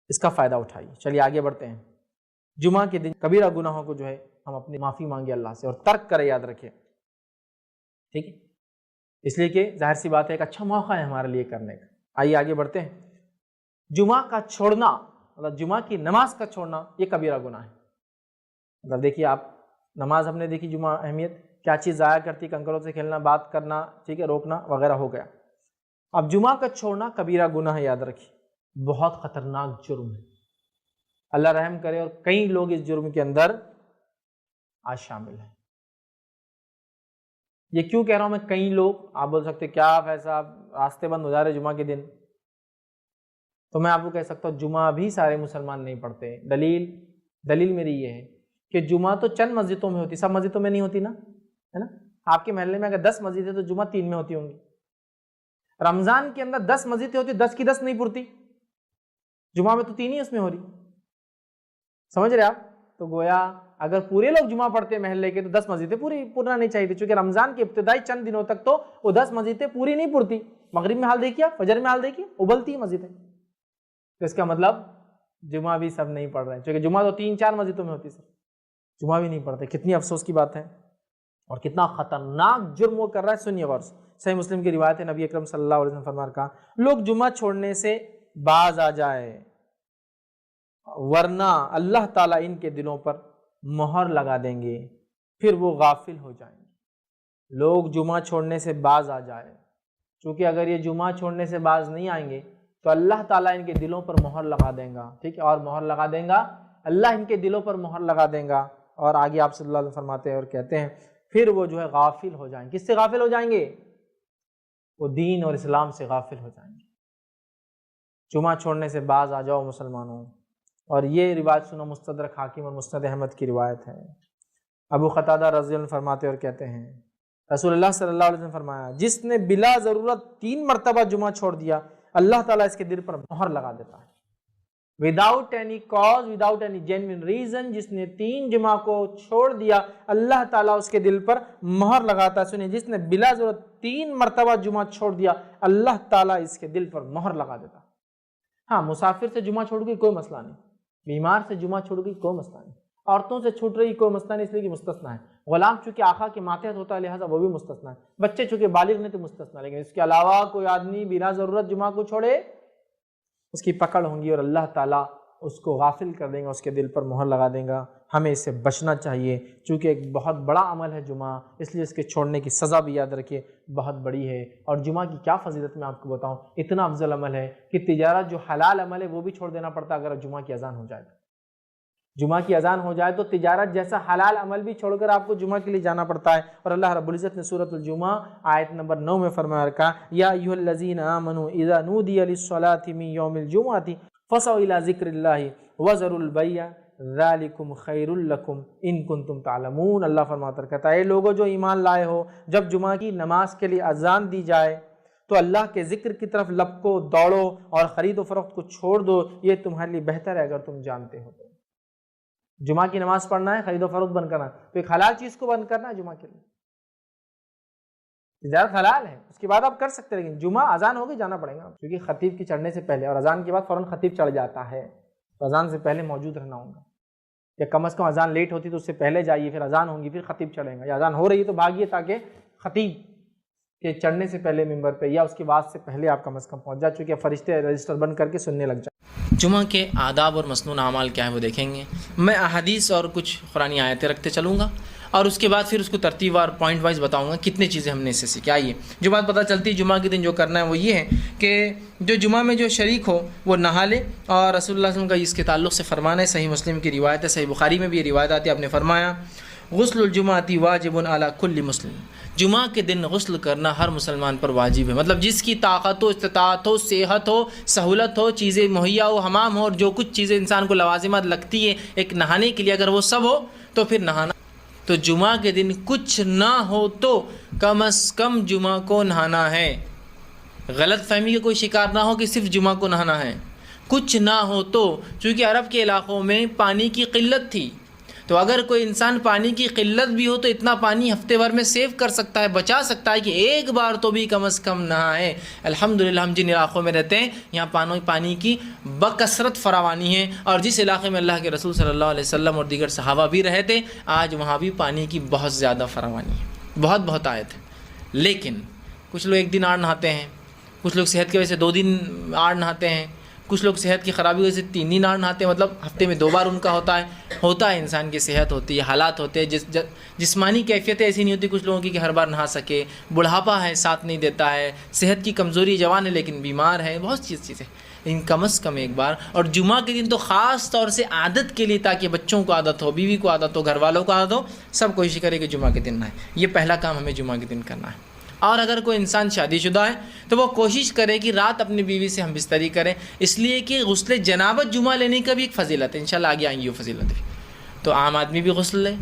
اس کا فائدہ اٹھائیے۔ چلیے آگے بڑھتے ہیں۔ جمعہ کے دن کبیرہ گناہوں کو جو ہے ہم اپنی معافی مانگے اللہ سے اور ترک کرے، یاد رکھیں، ٹھیک ہے، اس لیے کہ ظاہر سی بات ہے ایک اچھا موقع ہے ہمارے لیے کرنے کا۔ آئیے آگے بڑھتے ہیں۔ جمعہ کا چھوڑنا، مطلب جمعہ کی نماز کا چھوڑنا، یہ کبیرہ گناہ ہے۔ مطلب دیکھیے، آپ نماز ہم نے دیکھی، جمعہ اہمیت کیا چیز ضائع کرتی، کنکروں سے کھیلنا، بات کرنا، ٹھیک ہے، روکنا وغیرہ ہو گیا۔ اب جمعہ کا چھوڑنا کبیرہ گناہ ہے، یاد رکھیے، بہت خطرناک جرم ہے۔ اللہ رحم کرے اور کئی لوگ اس جرم کے اندر آج شامل ہیں۔ یہ کیوں کہہ رہا ہوں میں کئی لوگ؟ آپ بول سکتے کیا فیض صاحب راستے بند ہو جا رہے جمعہ کے دن، تو میں آپ کو کہہ سکتا ہوں جمعہ بھی سارے مسلمان نہیں پڑھتے۔ دلیل میری یہ ہے کہ جمعہ تو چند مسجدوں میں ہوتی، سب مسجدوں میں نہیں ہوتی نا، ہے نا؟ آپ کے محلے میں اگر 10 مسجد ہے تو جمعہ 3 میں ہوتی ہوں گی۔ رمضان کے اندر 10 مسجدیں ہوتی، 10 کی 10 نہیں پڑتی، جمعہ میں تو 3 ہی اس میں ہو رہی، سمجھ رہے آپ؟ تو گویا اگر پورے لوگ جمعہ پڑھتے محلے کے تو 10 مسجدیں پورنا نہیں چاہیے تھی، چونکہ رمضان کے ابتدائی چند دنوں تک تو وہ 10 مسجدیں پوری نہیں پڑتی۔ مغرب میں حال دیکھیے، فجر میں حال دیکھیے، ابلتی ہیں مسجدیں۔ تو اس کا مطلب جمعہ بھی سب نہیں پڑھ رہے ہیں، چونکہ جمعہ تو 3-4 مسجدوں میں ہوتی، سر جمعہ بھی نہیں پڑھتے۔ کتنی افسوس کی بات ہے اور کتنا خطرناک جرم وہ کر رہا ہے۔ سنیے غور سے، صحیح مسلم کی روایت ہے، نبی اکرم صلی اللہ علیہ وسلم فرمایا، کہا لوگ جمعہ چھوڑنے سے باز آ جائے ورنہ اللہ تعالیٰ ان کے دلوں پر مہر لگا دیں گے، پھر وہ غافل ہو جائیں گے۔ لوگ جمعہ چھوڑنے سے باز آ جائے، چونکہ اگر یہ جمعہ چھوڑنے سے باز نہیں آئیں گے تو اللہ تعالیٰ ان کے دلوں پر مہر لگا دیں گا، ٹھیک ہے، اور مہر لگا دیں گا، اللہ ان کے دلوں پر مہر لگا دیں گا۔ اور آگے آپ صلی اللہ علیہ وسلم فرماتے ہیں اور کہتے ہیں پھر وہ جو ہے غافل ہو جائیں گے۔ کس سے غافل ہو جائیں گے؟ وہ دین اور اسلام سے غافل ہو جائیں گے۔ جمعہ چھوڑنے سے باز آ جاؤ مسلمانوں۔ اور یہ روایت سنو، مستدرک حاکم اور مسند احمد کی روایت ہے۔ ابو قتادہ رضی اللہ عنہ فرماتے اور کہتے ہیں رسول اللہ صلی اللہ علیہ وسلم فرمایا، جس نے بلا ضرورت 3 مرتبہ جمعہ چھوڑ دیا اللہ تعالیٰ اس کے دل پر مہر لگا دیتا ہے۔ Without any cause, without any genuine reason, جس نے 3 جمعہ کو چھوڑ دیا اللہ تعالیٰ اس کے دل پر مہر لگاتا ہے۔ سنیں، جس نے بلا ضرورت 3 مرتبہ جمعہ چھوڑ دیا اللہ تعالیٰ اس کے دل پر مہر لگا دیتا ہے۔ ہاں، مسافر سے جمعہ چھوڑ گئی کوئی مسئلہ نہیں، بیمار سے جمعہ چھوڑ گئی کوئی مسئلہ نہیں، عورتوں سے چھوٹ رہی کوئی مسئلہ نہیں، اس لیے کہ مستثنا ہے۔ غلام چونکہ آقا کے ماتحت ہوتا ہے لہٰذا وہ بھی مستثنا ہے، بچے چونکہ بالغ نہیں تو مستثنا، لیکن اس کے علاوہ کوئی آدمی بلا ضرورت جمعہ کو چھوڑے اس کی پکڑ ہوں گی اور اللہ تعالیٰ اس کو غافل کر دیں گا، اس کے دل پر مہر لگا دیں گا۔ ہمیں اس سے بچنا چاہیے، چونکہ ایک بہت بڑا عمل ہے جمعہ، اس لیے اس کے چھوڑنے کی سزا بھی یاد رکھیے بہت بڑی ہے۔ اور جمعہ کی کیا فضیلت میں آپ کو بتاؤں، اتنا افضل عمل ہے کہ تجارت جو حلال عمل ہے وہ بھی چھوڑ دینا پڑتا اگر جمعہ کی اذان ہو جائے۔ جمعہ کی اذان ہو جائے تو تجارت جیسا حلال عمل بھی چھوڑ کر آپ کو جمعہ کے لیے جانا پڑتا ہے۔ اور اللہ رب العزت نے سورۃ الجمعہ آیت نمبر 9 میں فرمایا رکھا، یا ایھا الذین آمنوا اذا نودی للصلاۃ من یوم الجمعۃ فاسعوا الی ذکر اللہ وذروا البیع ذالکم خیر لکم ان کنتم تعلمون۔ اللہ فرماتا کہتا ہے، اے لوگوں جو ایمان لائے ہو، جب جمعہ کی نماز کے لیے اذان دی جائے تو اللہ کے ذکر کی طرف لپکو، دوڑو اور خرید و فروخت کو چھوڑ دو، یہ تمہارے لیے بہتر ہے اگر تم جانتے ہو۔ جمعہ کی نماز پڑھنا ہے، خرید و فروخت بند کرنا ہے، تو ایک حلال چیز کو بند کرنا ہے جمعہ کے لیے۔ تجارت حلال ہے، اس کے بعد آپ کر سکتے ہیں، لیکن جمعہ اذان ہوگی جانا پڑے گا، کیونکہ خطیب کی چڑھنے سے پہلے اور اذان کے بعد فوراً خطیب چڑھ جاتا ہے، تو اذان سے پہلے موجود رہنا ہوگا، یا کم از کم اذان لیٹ ہوتی تو اس سے پہلے جائیے، پھر اذان ہوگی پھر خطیب چڑھیں گا، یا اذان ہو رہی ہے تو بھاگیے تاکہ خطیب کے چڑھنے سے پہلے ممبر پہ یا اس کے بعد سے پہلے آپ کم از کم پہنچ جائے، چونکہ فرشتے رجسٹر بند کر کے سننے لگ جائیں۔ جمعہ کے آداب اور مسنون اعمال کیا ہے وہ دیکھیں گے۔ میں احادیث اور کچھ قرآنی آیتیں رکھتے چلوں گا اور اس کے بعد پھر اس کو ترتیب وار پوائنٹ وائز بتاؤں گا کتنی چیزیں ہم نے اس سے سیکھی۔ آئیے، جو بات پتہ چلتی ہے جمعہ کے دن جو کرنا ہے وہ یہ ہے کہ جو جمعہ میں جو شریک ہو وہ نہا لے، اور رسول اللہ صلی اللہ علیہ وسلم کا اس کے تعلق سے فرمان ہے، صحیح مسلم کی روایت ہے، صحیح بخاری میں بھی یہ روایت آتی ہے، آپ نے فرمایا غسل الجمعۃ واجب علی کل مسلم، جمعہ کے دن غسل کرنا ہر مسلمان پر واجب ہے، مطلب جس کی طاقت ہو، استطاعت ہو، صحت ہو، سہولت ہو، چیزیں مہیا ہو، حمام ہو، اور جو کچھ چیزیں انسان کو لوازمات لگتی ہے ایک نہانے کے لیے، اگر وہ سب ہو تو پھر نہانا۔ تو جمعہ کے دن کچھ نہ ہو تو کم از کم جمعہ کو نہانا ہے، غلط فہمی کا کوئی شکار نہ ہو کہ صرف جمعہ کو نہانا ہے، کچھ نہ ہو تو، چونکہ عرب کے علاقوں میں پانی کی قلت تھی تو اگر کوئی انسان پانی کی قلت بھی ہو تو اتنا پانی ہفتے بھر میں سیو کر سکتا ہے، بچا سکتا ہے کہ ایک بار تو بھی کم از کم نہائے۔ الحمدللہ ہم جن علاقوں میں رہتے ہیں یہاں پانی کی بکثرت فراوانی ہے، اور جس علاقے میں اللہ کے رسول صلی اللہ علیہ وسلم اور دیگر صحابہ بھی رہے تھے آج وہاں بھی پانی کی بہت زیادہ فراوانی ہے، بہت آیت ہے۔ لیکن کچھ لوگ ایک دن آڑ نہاتے ہیں، کچھ لوگ صحت کی وجہ سے 2 دن آڑ نہاتے ہیں، کچھ لوگ صحت کی خرابی کی وجہ سے 3 دن آڑ نہاتے ہیں، مطلب ہفتے میں 2 بار ان کا ہوتا ہے۔ انسان کی صحت ہوتی ہے، حالات ہوتے ہیں، جسمانی کیفیتیں ایسی نہیں ہوتی کچھ لوگوں کی کہ ہر بار نہا سکے، بڑھاپا ہے ساتھ نہیں دیتا ہے، صحت کی کمزوری، جوان ہے لیکن بیمار ہے، بہت چیزیں لیکن کم از کم ایک بار، اور جمعہ کے دن تو خاص طور سے عادت کے لیے، تاکہ بچوں کو عادت ہو، بیوی کو عادت ہو، گھر والوں کو عادت ہو، سب کوشش کرے کہ جمعہ کے دن نہائے۔ یہ پہلا کام ہمیں جمعہ کے دن کرنا ہے۔ اور اگر کوئی انسان شادی شدہ ہے تو وہ کوشش کرے کہ رات اپنی بیوی سے ہم بستری کریں، اس لیے کہ غسل جنابت جمعہ لینے کا بھی ایک فضیلت ہے، انشاءاللہ آگے آئیں گی وہ فضیلت بھی۔ تو عام آدمی بھی غسل لے،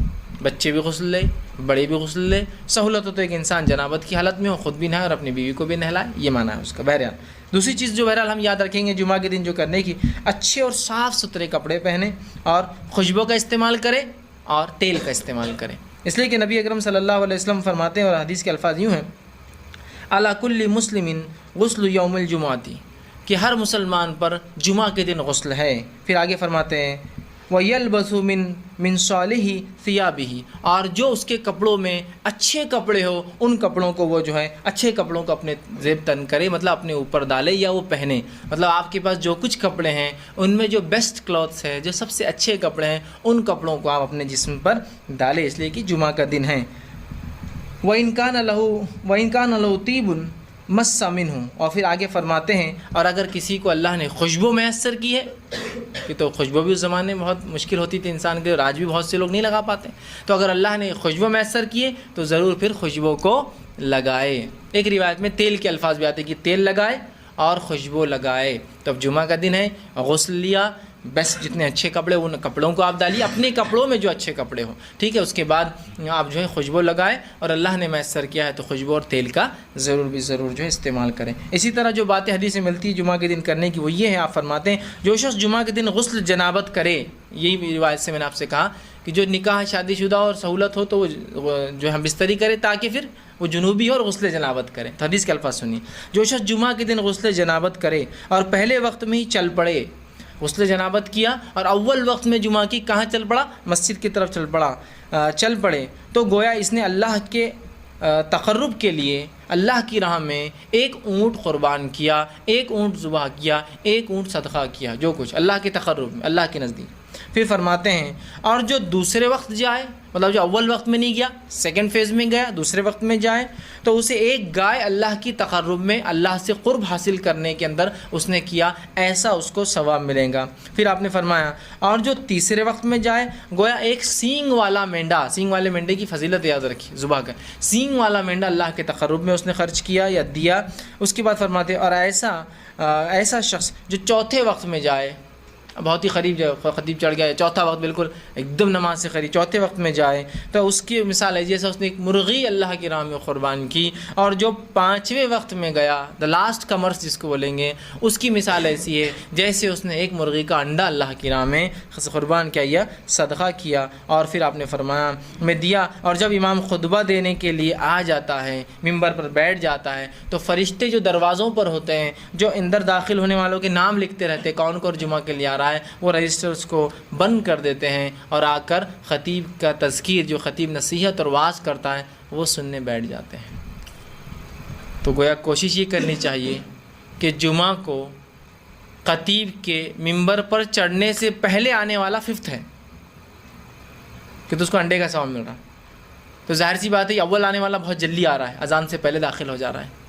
بچے بھی غسل لے، بڑے بھی غسل لے، سہولت ہو تو ایک انسان جنابت کی حالت میں ہو، خود بھی نہائے اور اپنی بیوی کو بھی نہلائے، یہ معنی ہے اس کا۔ بہرحال دوسری چیز جو بہرحال ہم یاد رکھیں گے جمعہ کے دن جو کرنے کی، اچھے اور صاف ستھرے کپڑے پہنیں اور خوشبو کا استعمال کریں اور تیل کا استعمال کریں، اس لیے کہ نبی اکرم صلی اللہ علیہ وسلم فرماتے ہیں اور حدیث کے الفاظ یوں ہیں، علی کل مسلم غسل یوم الجمعہ، کہ ہر مسلمان پر جمعہ کے دن غسل ہے۔ پھر آگے فرماتے ہیں وَيَلْبَسُ مِن صَالِحِ ثِيَابِهِ، اور جو اس کے کپڑوں میں اچھے کپڑے ہو ان کپڑوں کو وہ جو ہے اچھے کپڑوں کو اپنے زیب تن کرے، مطلب اپنے اوپر ڈالے یا وہ پہنے، مطلب آپ کے پاس جو کچھ کپڑے ہیں ان میں جو بیسٹ کلوتھس ہے، جو سب سے اچھے کپڑے ہیں، ان کپڑوں کو آپ اپنے جسم پر ڈالے، اس لیے کہ جمعہ کا دن ہے۔ وَإِن كَانَ لَهُ طِيبٌ مَسَّ مِنْهُ، اور پھر آگے فرماتے ہیں اور اگر کسی کو اللہ نے خوشبو میسر کی ہے، کہ تو خوشبو بھی اس زمانے میں بہت مشکل ہوتی تھی انسان کے، اور آج بھی بہت سے لوگ نہیں لگا پاتے، تو اگر اللہ نے خوشبو میسر کی ہے تو ضرور پھر خوشبو کو لگائے۔ ایک روایت میں تیل کے الفاظ بھی آتے ہیں کہ تیل لگائے اور خوشبو لگائے۔ تو اب جمعہ کا دن ہے، غسل لیا، بس جتنے اچھے کپڑے ان کپڑوں کو آپ ڈالیے، اپنے کپڑوں میں جو اچھے کپڑے ہوں، ٹھیک ہے، اس کے بعد آپ جو ہے خوشبو لگائے، اور اللہ نے میسر کیا ہے تو خوشبو اور تیل کا ضرور جو ہے استعمال کریں۔ اسی طرح جو باتیں حدیث سے ملتی ہے جمعہ کے دن کرنے کی وہ یہ ہے، آپ فرماتے ہیں جو شخص جمعہ کے دن غسل جنابت کرے، یہی روایت سے میں نے آپ سے کہا کہ جو نکاح شادی شدہ اور سہولت ہو تو وہ جو ہم بستری کرے تاکہ پھر وہ جنوبی اور غسل جنابت کرے۔ تو حدیث کے الفاظ سنیے، جو شخص جمعہ کے دن غسل جنابت کرے اور پہلے وقت میں ہی چل پڑے، غسل جنابت کیا اور اول وقت میں جمعہ کی کہاں چل پڑا؟ مسجد کی طرف چل پڑے، تو گویا اس نے اللہ کے تقرب کے لیے اللہ کی راہ میں ایک اونٹ قربان کیا، ایک اونٹ ذبح کیا، ایک اونٹ صدقہ کیا، جو کچھ اللہ کے تقرب میں، اللہ کے نزدیک۔ پھر فرماتے ہیں اور جو دوسرے وقت جائے، مطلب جو اول وقت میں نہیں گیا، سیکنڈ فیز میں گیا، دوسرے وقت میں جائے، تو اسے ایک گائے اللہ کی تقرب میں، اللہ سے قرب حاصل کرنے کے اندر اس نے کیا، ایسا اس کو ثواب ملے گا۔ پھر آپ نے فرمایا اور جو تیسرے وقت میں جائے، گویا ایک سینگ والا مینڈا، سینگ والے مینڈے کی فضیلت یاد رکھی، ذبح کا سینگ والا مینڈا اللہ کے تقرب میں اس نے خرچ کیا یا دیا۔ اس کے بعد فرماتے اور ایسا شخص جو چوتھے وقت میں جائے، بہت ہی قریب خطیب چڑھ گیا، چوتھا وقت بالکل ایک دم نماز سے قریب، چوتھے وقت میں جائے تو اس کی مثال ہے جیسے اس نے ایک مرغی اللہ کی راہ میں قربان کی، اور جو پانچویں وقت میں گیا، دا لاسٹ کمرس جس کو بولیں گے، اس کی مثال ایسی ہے جیسے اس نے ایک مرغی کا انڈا اللہ کی راہ میں قربان کیا یا صدقہ کیا۔ اور پھر آپ نے فرمایا میں دیا، اور جب امام خطبہ دینے کے لیے آ جاتا ہے، ممبر پر بیٹھ جاتا ہے، تو فرشتے جو دروازوں پر ہوتے ہیں، جو اندر داخل ہونے والوں کے نام لکھتے رہتے ہیں کون کون جمعہ کے لیے آ رہا ہے، وہ رجسٹرز کو بند کر دیتے ہیں اور آ کر خطیب کا تذکیر، جو خطیب نصیحت اور وعظ کرتا ہے، وہ سننے بیٹھ جاتے ہیں۔ تو گویا کوشش یہ کرنی چاہیے کہ جمعہ کو خطیب کے ممبر پر چڑھنے سے پہلے آنے والا ففتھ ہے کہ تو اس کو انڈے کا ثواب مل رہا، تو ظاہر سی بات ہے اول آنے والا بہت جلدی آ رہا ہے، اذان سے پہلے داخل ہو جا رہا ہے،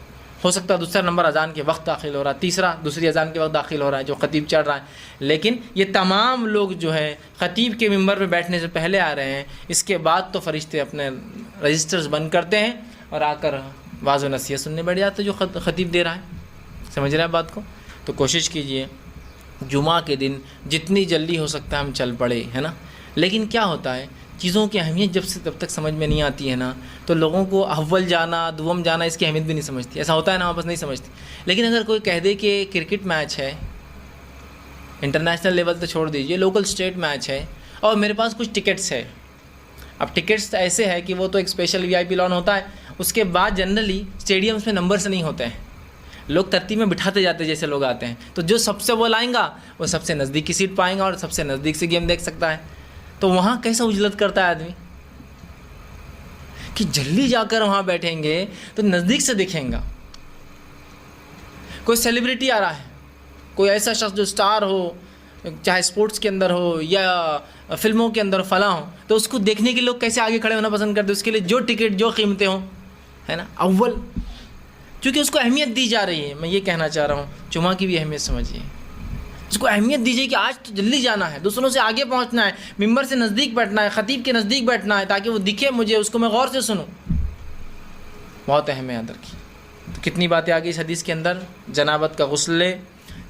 ہو سکتا ہے دوسرا نمبر اذان کے وقت داخل ہو رہا ہے، تیسرا دوسری اذان کے وقت داخل ہو رہا ہے جو خطیب چڑھ رہا ہے، لیکن یہ تمام لوگ جو ہے خطیب کے ممبر پہ بیٹھنے سے پہلے آ رہے ہیں۔ اس کے بعد تو فرشتے اپنے رجسٹرز بند کرتے ہیں اور آ کر واعظ و نصیحت سننے بیٹھ جاتے جو خطیب دے رہا ہے۔ سمجھ رہے ہیں بات کو؟ تو کوشش کیجئے جمعہ کے دن جتنی جلدی ہو سکتا ہے ہم چل پڑے، ہے نا۔ لیکن کیا ہوتا ہے، چیزوں کی اہمیت جب تک سمجھ میں نہیں آتی ہے نا، تو لوگوں کو اول جانا دوم جانا اس کی اہمیت بھی نہیں سمجھتی، ایسا ہوتا ہے نا، واپس نہیں سمجھتی۔ لیکن اگر کوئی کہہ دے کہ کرکٹ میچ ہے، انٹرنیشنل لیول تو چھوڑ دیجئے، لوکل اسٹیٹ میچ ہے، اور میرے پاس کچھ ٹکٹس ہے. اب ٹکٹس ایسے ہے کہ وہ تو ایک اسپیشل VIP لان ہوتا ہے, اس کے بعد جنرلی اسٹیڈیمس میں نمبرس نہیں ہوتے ہیں, لوگ ترتیب میں بٹھاتے جاتے ہیں جیسے لوگ آتے ہیں. تو جو سب سے وہ لائیں گا وہ سب سے نزدیک کی سیٹ پائیں گا اور سب سے نزدیک سے گیم دیکھ سکتا ہے. تو وہاں کیسا اجلت کرتا ہے آدمی کہ جلدی جا کر وہاں بیٹھیں گے تو نزدیک سے دیکھیں گا. کوئی سیلیبریٹی آ رہا ہے, کوئی ایسا شخص جو اسٹار ہو, چاہے اسپورٹس کے اندر ہو یا فلموں کے اندر فلاں ہو, تو اس کو دیکھنے کے لوگ کیسے آگے کھڑے ہونا پسند کرتے ہیں, اس کے لیے جو ٹکٹ جو قیمتیں ہوں, ہے نا, اول, چونکہ اس کو اہمیت دی جا رہی ہے. میں یہ کہنا چاہ رہا ہوں, جمعہ کی بھی اہمیت سمجھیے, اس کو اہمیت دیجیے کہ آج تو جلدی جانا ہے, دوسروں سے آگے پہنچنا ہے, ممبر سے نزدیک بیٹھنا ہے, خطیب کے نزدیک بیٹھنا ہے تاکہ وہ دکھے مجھے, اس کو میں غور سے سنوں. بہت اہم ہے ادر کی. تو کتنی باتیں آ گئی اس حدیث کے اندر. جنابت کا غسل لے,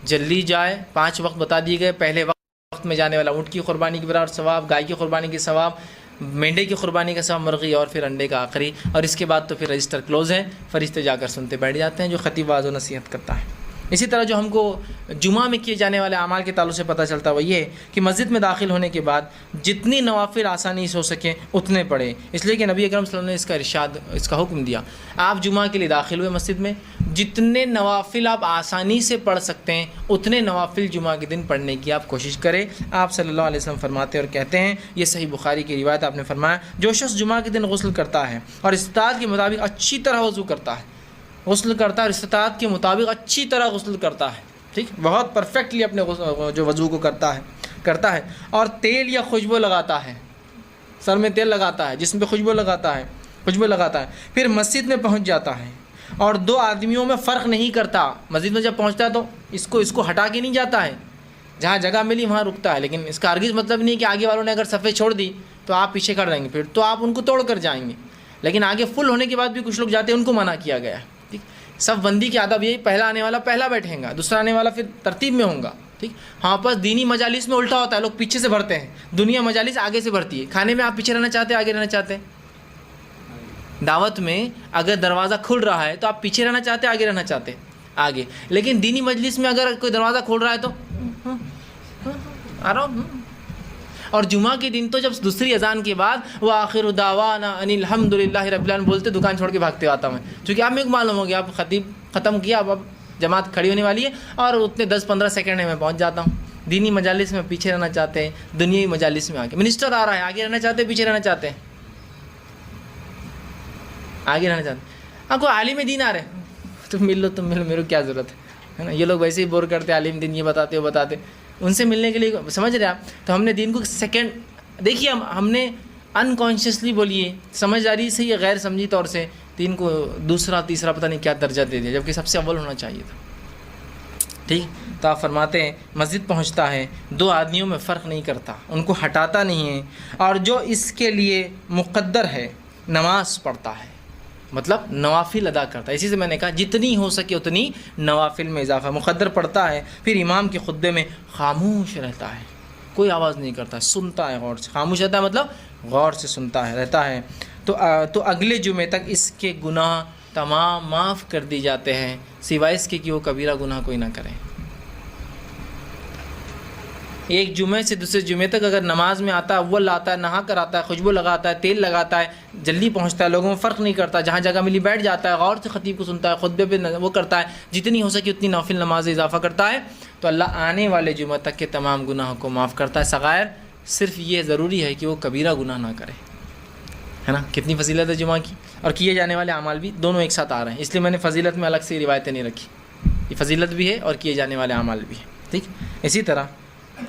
جلدی جائے, 5 وقت بتا دیے گئے. پہلے وقت میں جانے والا اونٹ کی قربانی کے برابر ثواب, گائے کی قربانی کے ثواب, مینڈے کی قربانی کا ثواب, مرغی اور پھر انڈے کا آخری, اور اس کے بعد تو پھر رجسٹر کلوز ہے, فرشتے جا کر سنتے بیٹھ جاتے ہیں جو خطیب واعظ و نصیحت کرتا ہے. اسی طرح جو ہم کو جمعہ میں کیے جانے والے اعمال کے تعلق سے پتہ چلتا ہے وہ یہ ہے کہ مسجد میں داخل ہونے کے بعد جتنی نوافل آسانی سے ہو سکیں اتنے پڑھیں, اس لیے کہ نبی اکرم صلی اللہ علیہ وسلم نے اس کا حکم دیا. آپ جمعہ کے لیے داخل ہوئے مسجد میں, جتنے نوافل آپ آسانی سے پڑھ سکتے ہیں اتنے نوافل جمعہ کے دن پڑھنے کی آپ کوشش کریں. آپ صلی اللہ علیہ وسلم فرماتے اور کہتے ہیں, یہ صحیح بخاری کی روایت, آپ نے فرمایا جو شخص جمعہ کے دن غسل کرتا ہے اور استطاعت کے مطابق اچھی طرح وضو کرتا ہے, غسل کرتا ہے اور استطاعت کے مطابق اچھی طرح غسل کرتا ہے, ٹھیک, بہت پرفیکٹلی اپنے جو وضو کو کرتا ہے اور تیل یا خوشبو لگاتا ہے, سر میں تیل لگاتا ہے, جسم پہ خوشبو لگاتا ہے, پھر مسجد میں پہنچ جاتا ہے اور 2 آدمیوں میں فرق نہیں کرتا. مسجد میں جب پہنچتا ہے تو اس کو ہٹا کے نہیں جاتا ہے, جہاں جگہ ملی وہاں رکتا ہے, لیکن اس کا ہرگز مطلب نہیں کہ آگے والوں نے اگر صفیں چھوڑ دی تو آپ پیچھے کھڑ رہیں گے, پھر تو آپ ان کو توڑ کر جائیں گے. لیکن آگے فل ہونے کے بعد بھی کچھ لوگ جاتے ہیں, ان کو منع کیا گیا ہے. ٹھیک, صف بندی کی آداب یہی, پہلا آنے والا پہلا بیٹھیں گا, دوسرا آنے والا پھر ترتیب میں ہوں گا. ٹھیک, ہاں بس دینی مجالس میں الٹا ہوتا ہے, لوگ پیچھے سے بھرتے ہیں, دنیا مجالس آگے سے بھرتی ہے. کھانے میں آپ پیچھے رہنا چاہتے ہیں آگے رہنا چاہتے ہیں؟ دعوت میں اگر دروازہ کھل رہا ہے تو آپ پیچھے رہنا چاہتے ہیں آگے رہنا چاہتے ہیں؟ آگے. لیکن دینی مجلس میں اگر کوئی دروازہ کھول رہا ہے تو آ رہا ہوں. اور جمعہ کے دن تو جب دوسری اذان کے بعد وآخر دعوانا ان الحمد للہ رب العالمین بولتے دکان چھوڑ کے بھاگتے آتا ہوں, چونکہ آپ میرے کو معلوم ہو گیا آپ خطیب ختم کیا, اب جماعت کھڑی ہونے والی ہے, اور اتنے 10-15 سیکنڈ میں پہنچ جاتا ہوں. دینی مجالس میں پیچھے رہنا چاہتے ہیں, دنیاوی مجالس میں آگے. منسٹر آ رہا ہے, آگے رہنا چاہتے ہیں پیچھے رہنا چاہتے ہیں؟ آگے رہنا چاہتے ہیں. آپ کو عالم دین آ رہے ہیں تو مل لو, میرے کو کیا ضرورت ہے نا. یہ لوگ ویسے ہی بور کرتے, عالم دین یہ بتاتے وہ بتاتے, ان سے ملنے کے لیے سمجھ رہے آپ. تو ہم نے دین کو سیکنڈ دیکھیے, ہم نے انکانشیسلی بولیے سمجھداری سے یا غیر سمجھی طور سے دین کو دوسرا تیسرا پتہ نہیں کیا درجہ دے دیا, جبکہ سب سے اول ہونا چاہیے تھا. ٹھیک, تو آپ فرماتے ہیں مسجد پہنچتا ہے, 2 آدمیوں میں فرق نہیں کرتا, ان کو ہٹاتا نہیں ہے, اور جو اس کے لیے مقدر ہے نماز پڑھتا ہے, مطلب نوافل ادا کرتا ہے. اسی سے میں نے کہا جتنی ہو سکے اتنی نوافل میں اضافہ, مقدر پڑھتا ہے. پھر امام کے خطبے میں خاموش رہتا ہے, کوئی آواز نہیں کرتا, سنتا ہے غور سے. خاموش رہتا ہے مطلب غور سے سنتا ہے, رہتا ہے. تو اگلے جمعے تک اس کے گناہ تمام معاف کر دی جاتے ہیں, سوائے اس کے کہ وہ کبیرہ گناہ کوئی نہ کرے. ایک جمعے سے دوسرے جمعے تک اگر نماز میں آتا ہے, اول آتا ہے, نہا کر آتا ہے, خوشبو لگاتا ہے, تیل لگاتا ہے, جلدی پہنچتا ہے, لوگوں میں فرق نہیں کرتا, جہاں جگہ ملی بیٹھ جاتا ہے, غور سے خطیب کو سنتا ہے, خطبے پہ وہ کرتا ہے, جتنی ہو سکے اتنی نوافل نماز اضافہ کرتا ہے, تو اللہ آنے والے جمعہ تک کے تمام گناہوں کو معاف کرتا ہے. صغائر صرف یہ ضروری ہے کہ وہ کبیرہ گناہ نہ کرے, ہے نا. کتنی فضیلت ہے جمعہ کی, اور کیے جانے والے اعمال بھی دونوں ایک ساتھ آ رہے ہیں, اس لیے میں نے فضیلت میں الگ سے روایتیں نہیں رکھی. یہ فضیلت بھی ہے اور کیے جانے والے اعمال بھی ہیں. ٹھیک, اسی طرح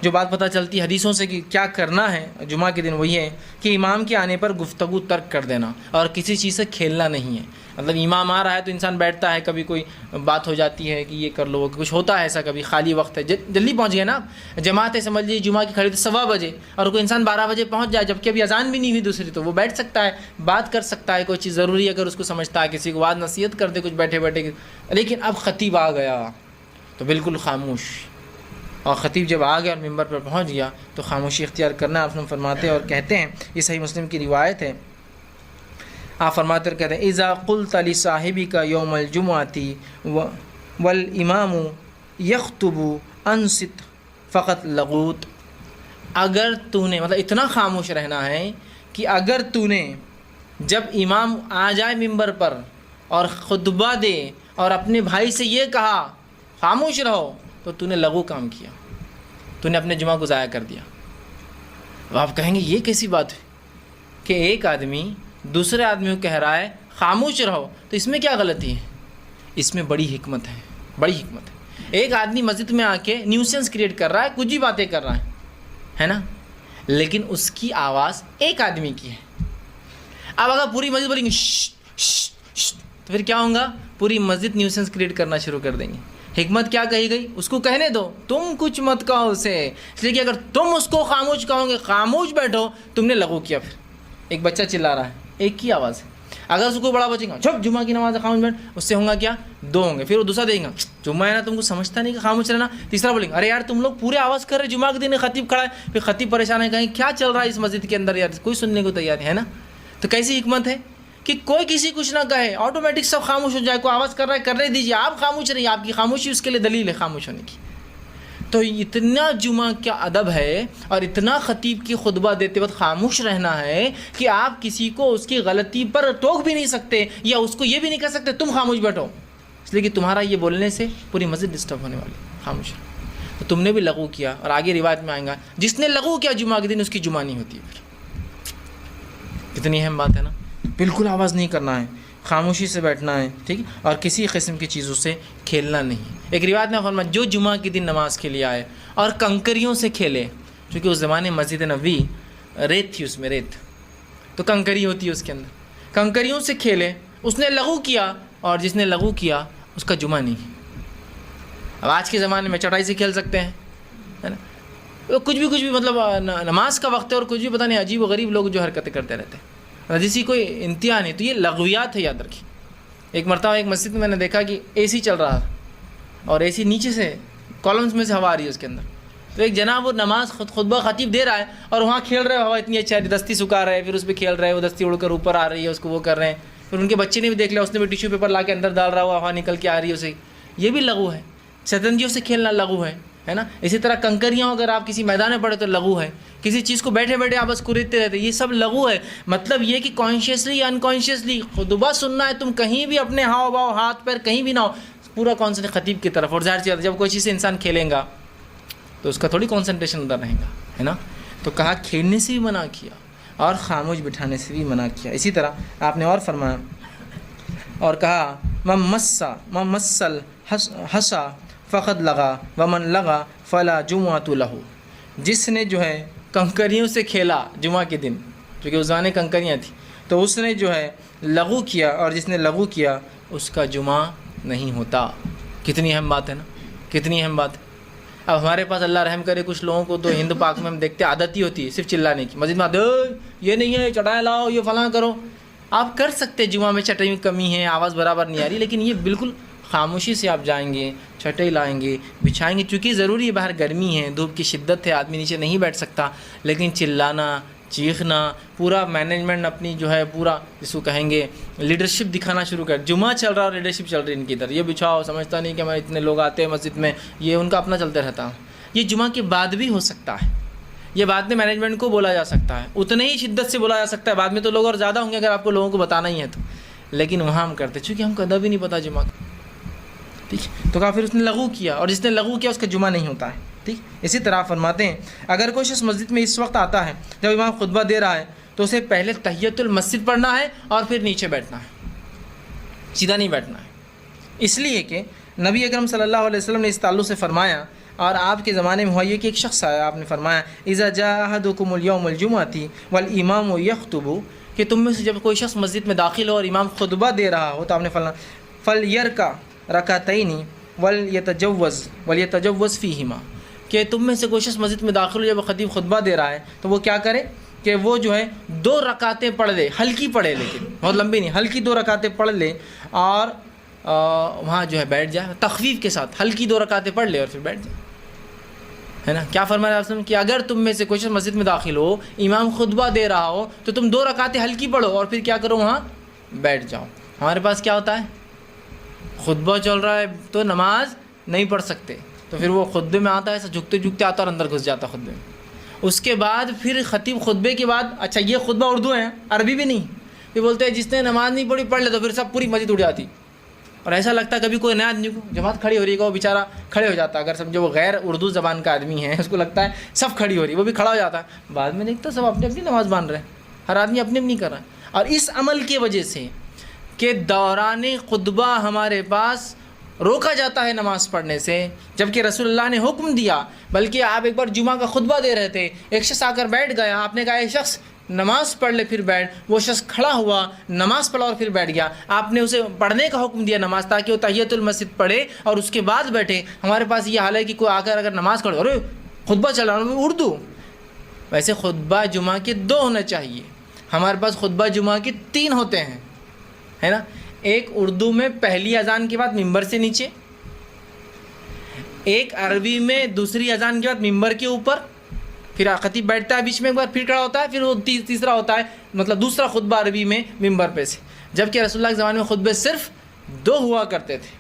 جو بات پتہ چلتی حدیثوں سے کہ کیا کرنا ہے جمعہ کے دن, وہی ہے کہ امام کے آنے پر گفتگو ترک کر دینا, اور کسی چیز سے کھیلنا نہیں ہے. مطلب امام آ رہا ہے تو انسان بیٹھتا ہے, کبھی کوئی بات ہو جاتی ہے کہ یہ کر لو, کچھ ہوتا ہے ایسا, کبھی خالی وقت ہے, جلدی پہنچ گئے نا, جماعت ہے سمجھ لیجیے جمعہ کی کھڑی تو 1:15 بجے, اور کوئی انسان 12 بجے پہنچ جائے جبکہ ابھی اذان بھی نہیں ہوئی دوسری, تو وہ بیٹھ سکتا ہے, بات کر سکتا ہے, کوئی چیز ضروری ہے اگر اس کو سمجھتا ہے, کسی کو بات نصیحت کر دے کچھ بیٹھے بیٹھے. لیکن اب خطیب آ گیا تو بالکل خاموش, اور خطیب جب آ گیا اور ممبر پر پہنچ گیا تو خاموشی اختیار کرنا. آپ فرماتے اور کہتے ہیں, یہ صحیح مسلم کی روایت ہے, آپ فرماتے اور کہتے ہیں اذا قلت لصاحبك يوم الجمعة والامام يخطب انصت فقط لغوت. اگر تو نے مطلب اتنا خاموش رہنا ہے کہ اگر تو نے جب امام آ جائے ممبر پر اور خطبہ دے اور اپنے بھائی سے یہ کہا خاموش رہو تو تو نے لغو کام کیا، تو نے اپنے جمعہ کو ضائع کر دیا۔ اب آپ کہیں گے یہ کیسی بات ہے کہ ایک آدمی دوسرے آدمی کو کہہ رہا ہے خاموش رہو، تو اس میں کیا غلطی ہے؟ اس میں بڑی حکمت ہے، بڑی حکمت ہے۔ ایک آدمی مسجد میں آ کے نیوسنس کریٹ کر رہا ہے، کچھ بھی باتیں کر رہا ہے نا، لیکن اس کی آواز ایک آدمی کی ہے۔ اب اگر پوری مسجد بولیں گے شش شش شش تو پھر کیا ہوگا؟ پوری مسجد نیوسنس کریٹ کرنا شروع کر دیں گے۔ حکمت کیا کہی گئی؟ اس کو کہنے دو، تم کچھ مت کہو اسے، اس لیے کہ اگر تم اس کو خاموش کہو گے خاموش بیٹھو، تم نے لغو کیا۔ پھر ایک بچہ چلا رہا ہے، ایک کی آواز ہے، اگر اس کو بڑا بچے گا چھپ جمعہ کی نماز خاموش بیٹھ، اس سے ہوگا کیا؟ دو ہوں گے۔ پھر وہ دوسرا دیں گا جمعہ ہے نا، تم کو سمجھتا نہیں کہ خاموش رہنا۔ تیسرا بولیں گے ارے یار تم لوگ پورے آواز کر رہے، جمعہ کے دن خطیب کھڑا ہے۔ پھر خطیب پریشان ہے، کہیں کیا چل رہا ہے اس مسجد کے اندر یار، کوئی سننے کو تیار ہے نا۔ تو کیسی حکمت ہے کہ کوئی کسی کچھ نہ کہے، آٹومیٹک سب خاموش ہو جائے، کوئی آواز کر رہا ہے کرنے دیجیے، آپ خاموش رہیے، آپ کی خاموشی اس کے لیے دلیل ہے خاموش ہونے کی۔ تو اتنا جمعہ کا ادب ہے اور اتنا خطیب کی خطبہ دیتے وقت خاموش رہنا ہے کہ آپ کسی کو اس کی غلطی پر ٹوک بھی نہیں سکتے یا اس کو یہ بھی نہیں کہہ سکتے تم خاموش بیٹھو، اس لیے کہ تمہارا یہ بولنے سے پوری مسجد ڈسٹرب ہونے والی، خاموش رہو۔ تو تم نے بھی لغو کیا، اور آگے روایت میں آئیں گا جس نے لغو کیا جمعہ کے دن اس کی جمعہ نہیں ہوتی۔ پھر کتنی اہم بات ہے نا، بالکل آواز نہیں کرنا ہے، خاموشی سے بیٹھنا ہے، ٹھیک، اور کسی قسم کی چیزوں سے کھیلنا نہیں۔ ایک روایت میں فرمایا جو جمعہ کے دن نماز کے لیے آئے اور کنکریوں سے کھیلے، کیونکہ اس زمانے مسجد نبوی ریت تھی، اس میں ریت تو کنکری ہوتی ہے اس کے اندر، کنکریوں سے کھیلے، اس نے لغو کیا، اور جس نے لغو کیا اس کا جمعہ نہیں۔ اب آج کے زمانے میں چٹائی سے کھیل سکتے ہیں، ہے نا، کچھ بھی مطلب نماز کا وقت ہے اور کچھ بھی پتہ نہیں عجیب و غریب لوگ جو حرکتیں کرتے رہتے ہیں، جس کی کوئی انتہا نہیں۔ تو یہ لغویات ہے، یاد رکھیں۔ ایک مرتبہ ایک مسجد میں نے دیکھا کہ اے سی چل رہا تھا اور اے سی نیچے سے کالمز میں سے ہوا آ رہی ہے اس کے اندر، تو ایک جناب وہ نماز خطبہ خطیب دے رہا ہے اور وہاں کھیل رہے، ہوا اتنی اچھی دستی سکھا رہے ہیں، پھر اس پہ کھیل رہے ہیں، وہ دستی اڑ کر اوپر آ رہی ہے، اس کو وہ کر رہے ہیں، پھر ان کے بچے نے بھی دیکھ لیا، اس نے بھی ٹیشو پیپر لا کے اندر ڈال رہا ہوا، ہوا نکل کے آ رہی ہے اسے، یہ بھی لغو ہے۔ شطرنجیوں سے کھیلنا لغو ہے نا۔ اسی طرح کنکریاں اگر آپ کسی میدان میں پڑے تو لغو ہے، کسی چیز کو بیٹھے بیٹھے آپ بس کریدتے رہتے، یہ سب لغو ہے۔ مطلب یہ کہ کانشیسلی یا انکانشیسلی خطبہ سننا ہے، تم کہیں بھی اپنے ہاؤ باؤ ہاتھ پیر کہیں بھی نہ ہو، پورا کانسنٹریٹ خطیب کی طرف۔ اور ظاہر سی بات ہے جب کوئی چیز سے انسان کھیلے گا تو اس کا تھوڑی کانسنٹریشن ادھر رہے گا، ہے نا۔ تو کہا کھیلنے سے بھی منع کیا اور خاموش بٹھانے سے بھی منع کیا۔ اسی طرح آپ نے اور فرمایا اور کہا ممسل حسا فقد لگا ومن لگا فلا جمعۃ لہو، جس نے جو ہے کنکریوں سے کھیلا جمعہ کے دن، کیونکہ اس زمانے کنکریاں تھیں، تو اس نے جو ہے لغو کیا، اور جس نے لغو کیا اس کا جمعہ نہیں ہوتا۔ کتنی اہم بات ہے نا، کتنی اہم بات ہے۔ اب ہمارے پاس اللہ رحم کرے کچھ لوگوں کو تو ہند پاک میں ہم دیکھتے عادت ہی ہوتی ہے صرف چلانے کی، مسجد میں آتے یہ نہیں ہے چٹائی لاؤ، یہ فلاں کرو۔ آپ کر سکتے جمعہ میں چٹائی میں کمی ہے، آواز برابر نہیں آ رہی، لیکن یہ بالکل خاموشی سے آپ جائیں گے، چٹائی لائیں گے، بچھائیں گے، چونکہ ضروری ہے باہر گرمی ہے، دھوپ کی شدت ہے، آدمی نیچے نہیں بیٹھ سکتا، لیکن چلانا چیخنا، پورا مینجمنٹ اپنی جو ہے پورا جس کو کہیں گے لیڈرشپ دکھانا شروع کر، جمعہ چل رہا اور لیڈرشپ چل رہی ان کی ادھر، یہ بچھاؤ، سمجھتا نہیں کہ ہمارے اتنے لوگ آتے ہیں مسجد میں، یہ ان کا اپنا چلتے رہتا۔ یہ جمعہ کے بعد بھی ہو سکتا ہے، یہ بعد میں مینجمنٹ کو بولا جا سکتا ہے، اتنے ہی شدت سے بولا جا سکتا ہے، بعد میں تو لوگ اور زیادہ ہوں گے اگر آپ کو لوگوں کو بتانا ہی ہے تو، لیکن وہاں ہم کرتے چونکہ ہم کو ادب ہی نہیں پتہ جمعہ کا، ٹھیک۔ تو کہا پھر اس نے لغو کیا، اور جس نے لغو کیا اس کا جمعہ نہیں ہوتا ہے، ٹھیک۔ اسی طرح فرماتے ہیں اگر کوئی شخص مسجد میں اس وقت آتا ہے جب امام خطبہ دے رہا ہے تو اسے پہلے تحیۃ المسجد پڑھنا ہے اور پھر نیچے بیٹھنا ہے، سیدھا نہیں بیٹھنا ہے، اس لیے کہ نبی اکرم صلی اللہ علیہ وسلم نے اس تعلق سے فرمایا، اور آپ کے زمانے میں ہوا یہ کہ ایک شخص آیا، آپ نے فرمایا اذا جاء احدکم اليوم الجمعۃ والامام یخطب، کہ تم میں سے جب کوئی شخص مسجد میں داخل ہو اور امام خطبہ دے رہا ہو تو آپ نے فرمایا فلیرکع رکعتین ولیتجوز فیہما، کہ تم میں سے کوئی شخص مسجد میں داخل ہو جب خطیب خطبہ دے رہا ہے تو وہ کیا کرے کہ وہ جو ہے 2 رکعتیں پڑھ لے، ہلکی پڑھے، لیکن بہت لمبی نہیں، ہلکی 2 رکعتیں پڑھ لے اور وہاں جو ہے بیٹھ جائے، تخفیف کے ساتھ ہلکی 2 رکعتیں پڑھ لے اور پھر بیٹھ جائے، ہے نا۔ کیا فرمایا آپ نے کہ اگر تم میں سے کوئی شخص مسجد میں داخل ہو، امام خطبہ دے رہا ہو تو تم 2 رکعتیں ہلکی پڑھو اور پھر کیا کرو وہاں بیٹھ جاؤ۔ ہمارے پاس کیا ہوتا ہے، خطبہ چل رہا ہے تو نماز نہیں پڑھ سکتے، تو پھر وہ خطبے میں آتا ہے ایسا جھکتے جھکتے آتا اور اندر گھس جاتا خطبے میں، اس کے بعد پھر خطیب خطبے کے بعد، اچھا یہ خطبہ اردو ہے، عربی بھی نہیں، پھر بولتے ہیں جس نے نماز نہیں پڑھی پڑھ لے، تو پھر سب پوری مسجد اٹھ جاتی، اور ایسا لگتا ہے کبھی کوئی نیا آدمی کو جماعت کھڑی ہو رہی ہے وہ بیچارہ کھڑے ہو جاتا ہے، اگر سمجھو وہ غیر اردو زبان کا آدمی ہے اس کو لگتا ہے سب کھڑی ہو رہی ہے، وہ بھی کھڑا ہو جاتا ہے، بعد میں دیکھتا سب اپنی اپنی نماز مان رہے ہیں، ہر آدمی اپنی اپنی کر رہا ہے۔ اور اس عمل کی وجہ سے کہ دوران خطبہ ہمارے پاس روکا جاتا ہے نماز پڑھنے سے، جبکہ رسول اللہ نے حکم دیا، بلکہ آپ ایک بار جمعہ کا خطبہ دے رہے تھے، ایک شخص آ کر بیٹھ گیا، آپ نے کہا ایک شخص نماز پڑھ لے پھر بیٹھ، وہ شخص کھڑا ہوا نماز پڑھا اور پھر بیٹھ گیا، آپ نے اسے پڑھنے کا حکم دیا نماز، تاکہ وہ تحیۃ المسجد پڑھے اور اس کے بعد بیٹھے۔ ہمارے پاس یہ حال ہے کہ کوئی آ کر اگر نماز پڑھے، ارے خطبہ چلا رہا ہوں اردو، ویسے خطبہ جمعہ کے 2 ہونا چاہیے، ہمارے پاس خطبہ جمعہ کے 3 ہوتے ہیں، ہے نا، ایک اردو میں پہلی اذان کے بعد ممبر سے نیچے، ایک عربی میں دوسری اذان کے بعد ممبر کے اوپر، پھر خطیب بیٹھتا ہے بیچ میں ایک بار پھر کھڑا ہوتا ہے، پھر وہ تیسرا ہوتا ہے، مطلب دوسرا خطبہ عربی میں ممبر پہ سے، جبکہ رسول اللہ کے زمانے میں خطبے صرف 2 ہوا کرتے تھے۔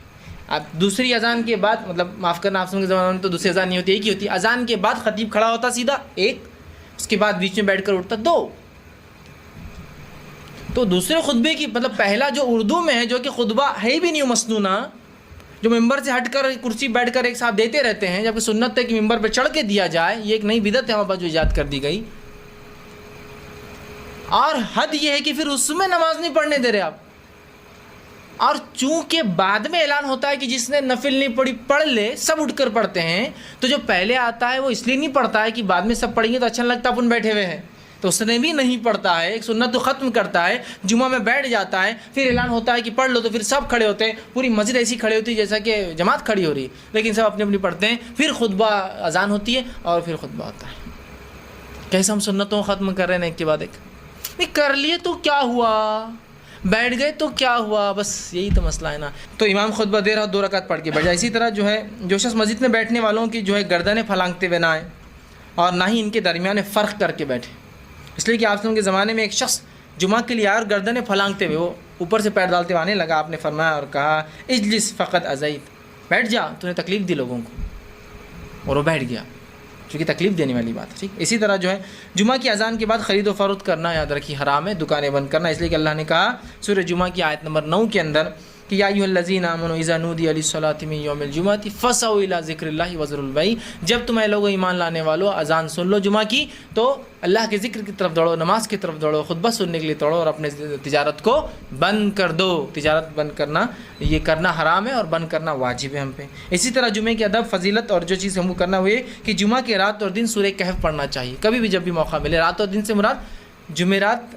اب دوسری اذان کے بعد، مطلب معاف کرنا آپ کے زمانے میں تو دوسری اذان نہیں ہوتی، ایک ہی ہوتی، اذان کے بعد خطیب کھڑا ہوتا سیدھا ایک، اس کے بعد بیچ میں بیٹھ کر اٹھتا 2۔ تو دوسرے خطبے کی مطلب پہلا جو اردو میں ہے، جو کہ خطبہ ہے بھی نہیں مسنونہ، جو ممبر سے ہٹ کر کرسی بیٹھ کر ایک صاحب دیتے رہتے ہیں، جبکہ سنت ہے کہ ممبر پہ چڑھ کے دیا جائے، یہ ایک نئی بدعت ہے ہمارے پاس جو ایجاد کر دی گئی، اور حد یہ ہے کہ پھر اس میں نماز نہیں پڑھنے دے رہے آپ، اور چونکہ بعد میں اعلان ہوتا ہے کہ جس نے نفل نہیں پڑھی پڑھ لے، سب اٹھ کر پڑھتے ہیں، تو جو پہلے آتا ہے وہ اس لیے نہیں پڑھتا ہے کہ بعد میں سب پڑھیں گے تو اچھا نہیں لگتا اپن بیٹھے ہوئے ہیں، تو اس نے بھی نہیں پڑھتا ہے، ایک سنت تو ختم کرتا ہے، جمعہ میں بیٹھ جاتا ہے، پھر اعلان ہوتا ہے کہ پڑھ لو، تو پھر سب کھڑے ہوتے ہیں، پوری مسجد ایسی کھڑی ہوتی ہے جیسا کہ جماعت کھڑی ہو رہی ہے، لیکن سب اپنی اپنی پڑھتے ہیں، پھر خطبہ اذان ہوتی ہے اور پھر خطبہ ہوتا ہے۔ کیسے ہم سنتوں کو ختم کر رہے ہیں ایک کے بعد ایک، نہیں کر لیے تو کیا ہوا، بیٹھ گئے تو کیا ہوا، بس یہی تو مسئلہ ہے نا۔ تو امام خطبہ دے رہا 2 رکعت پڑھ کے بیٹھ جائے۔ اسی طرح جو ہے جو شخص مسجد میں بیٹھنے والوں کی جو ہے گردنیں پھلانگتے ہوئے نہ آئے، اور نہ ہی ان کے درمیان فرق کر کے بیٹھے، اس لیے کہ آپ کے زمانے میں ایک شخص جمعہ کے لیے آیا اور گردنیں پھلانگتے ہوئے وہ اوپر سے پیر ڈالتے ہوئے آنے لگا، آپ نے فرمایا اور کہا اجلس فقط ازیت، بیٹھ جا، تو نے تکلیف دی لوگوں کو، اور وہ بیٹھ گیا، چونکہ تکلیف دینے والی بات ہے، ٹھیک۔ اسی طرح جو ہے جمعہ کی اذان کے بعد خرید و فروخت کرنا یاد رکھیے حرام ہے، دکانیں بند کرنا، اس لیے کہ اللہ نے کہا سورہ جمعہ کی آیت نمبر 9 کے اندر کہ یا ایھا الذین آمنوا اذا نودی للصلاۃ من یوم الجمعۃ فاسعوا الی ذکر اللہ وذروا البیع، جب تم لوگوں ایمان لانے والو اذان سن لو جمعہ کی تو اللہ کے ذکر کی طرف دوڑو، نماز کی طرف دوڑو، خطبہ سننے کے لیے دوڑو، اور اپنے تجارت کو بند کر دو۔ تجارت بند کرنا یہ کرنا حرام ہے اور بند کرنا واجب ہے ہم پہ۔ اسی طرح جمعے کے ادب فضیلت اور جو چیز ہم کو کرنا ہوئے کہ جمعہ کے رات اور دن سورہ کہف پڑھنا چاہیے، کبھی بھی جب بھی موقع ملے۔ رات اور دن سے مراد جمعرات،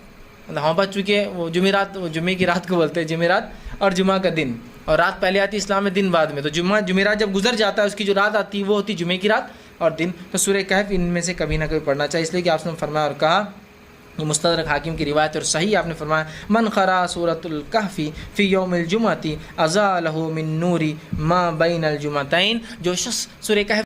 ہمارے پاس چونکہ وہ جمعرات جمعے کی رات کو بولتے ہیں جمعرات، اور جمعہ کا دن، اور رات پہلے آتی اسلام میں، دن بعد میں، تو جمعرات جب گزر جاتا ہے اس کی جو رات آتی ہے وہ ہوتی جمعے کی رات، اور دن تو سورہ کہف ان میں سے کبھی نہ کبھی پڑھنا چاہیے، اس لیے کہ آپ نے فرمایا اور کہا، یہ مستدرک حاکم کی روایت اور صحیح، آپ نے فرمایا من قرأ سورۃ الکہف فی یوم الجمعۃ اضاء لہ من نور ما بین الجمعتین، جو شخص سورہ کہف